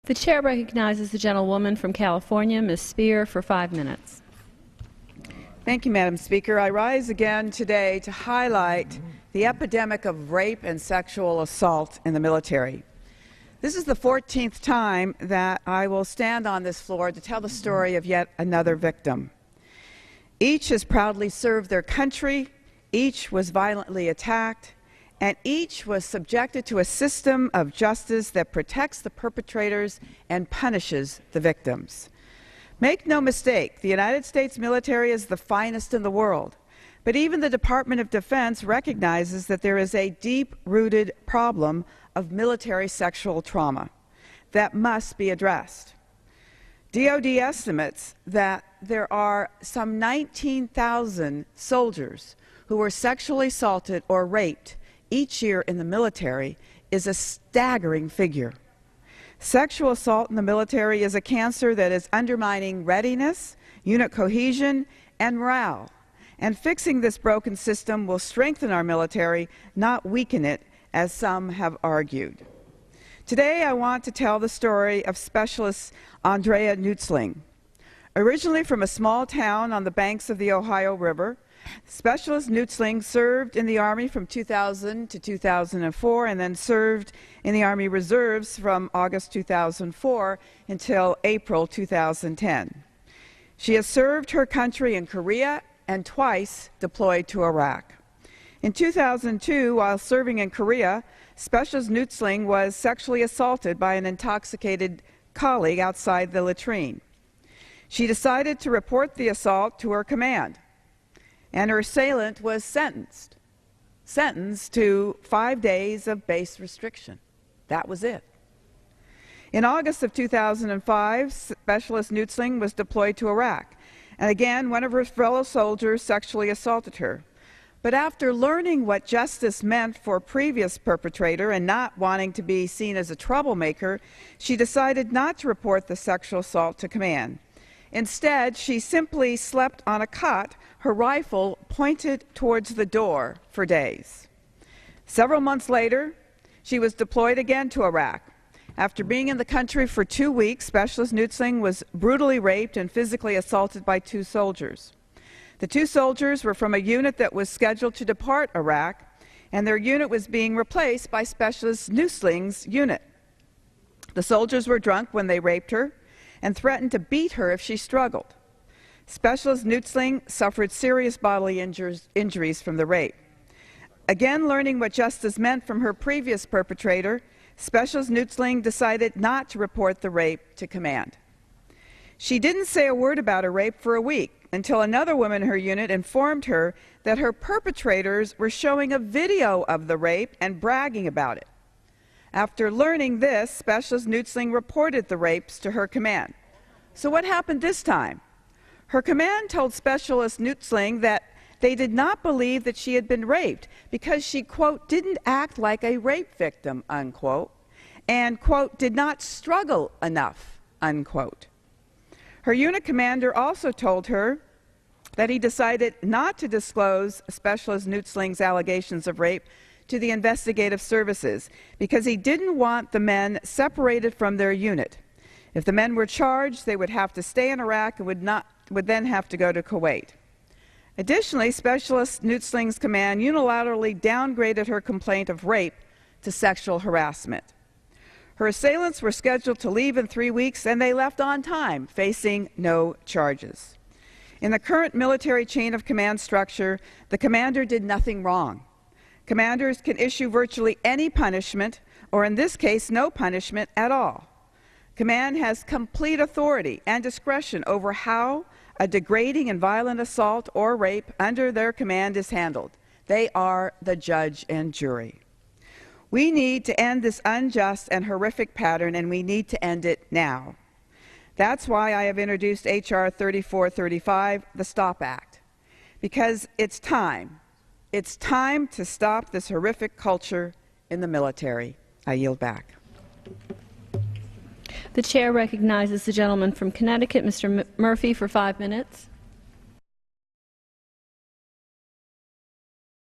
The chair recognizes the gentlewoman from California, Ms. Speier, for 5 minutes. Thank you, Madam Speaker. I rise again today to highlight the epidemic of rape and sexual assault in the military. This is the 14th time that I will stand on this floor to tell the story of yet another victim. Each has proudly served their country, each was violently attacked, and each was subjected to a system of justice that protects the perpetrators and punishes the victims. Make no mistake, the United States military is the finest in the world, but even the Department of Defense recognizes that there is a deep-rooted problem of military sexual trauma that must be addressed. DoD estimates that there are some 19,000 soldiers who were sexually assaulted or raped each year in the military is a staggering figure. Sexual assault in the military is a cancer that is undermining readiness, unit cohesion, and morale. And fixing this broken system will strengthen our military, not weaken it, as some have argued. Today, I want to tell the story of Specialist Andrea Nutzling. Originally from a small town on the banks of the Ohio River, Specialist Nutzling served in the Army from 2000 to 2004 and then served in the Army Reserves from August 2004 until April 2010. She has served her country in Korea and twice deployed to Iraq. In 2002, while serving in Korea, Specialist Nutzling was sexually assaulted by an intoxicated colleague outside the latrine. She decided to report the assault to her command, and her assailant was sentenced to 5 days of base restriction. That was it. In August of 2005, Specialist Nutzling was deployed to Iraq, and again, one of her fellow soldiers sexually assaulted her. But after learning what justice meant for a previous perpetrator and not wanting to be seen as a troublemaker, she decided not to report the sexual assault to command. Instead, she simply slept on a cot, her rifle pointed towards the door, for days. Several months later, she was deployed again to Iraq. After being in the country for 2 weeks, Specialist Nutzling was brutally raped and physically assaulted by 2 soldiers. The 2 soldiers were from a unit that was scheduled to depart Iraq, and their unit was being replaced by Specialist Nutzling's unit. The soldiers were drunk when they raped her and threatened to beat her if she struggled. Specialist Nutzling suffered serious bodily injuries from the rape. Again, learning what justice meant from her previous perpetrator, Specialist Nutzling decided not to report the rape to command. She didn't say a word about her rape for a week until another woman in her unit informed her that her perpetrators were showing a video of the rape and bragging about it. After learning this, Specialist Nutzling reported the rapes to her command. So what happened this time? Her command told Specialist Nutzling that they did not believe that she had been raped because she, quote, didn't act like a rape victim, unquote, and, quote, did not struggle enough, unquote. Her unit commander also told her that he decided not to disclose Specialist Nutzling's allegations of rape to the investigative services because he didn't want the men separated from their unit. If the men were charged, they would have to stay in Iraq and would then have to go to Kuwait. Additionally, Specialist Nutzling's command unilaterally downgraded her complaint of rape to sexual harassment. Her assailants were scheduled to leave in 3 weeks, and they left on time, facing no charges. In the current military chain of command structure, the commander did nothing wrong. Commanders can issue virtually any punishment, or in this case, no punishment at all. Command has complete authority and discretion over how a degrading and violent assault or rape under their command is handled. They are the judge and jury. We need to end this unjust and horrific pattern, and we need to end it now. That's why I have introduced H.R. 3435, the STOP Act, because it's time. It's time to stop this horrific culture in the military. I yield back. The chair recognizes the gentleman from Connecticut, Mr. Murphy, for 5 minutes.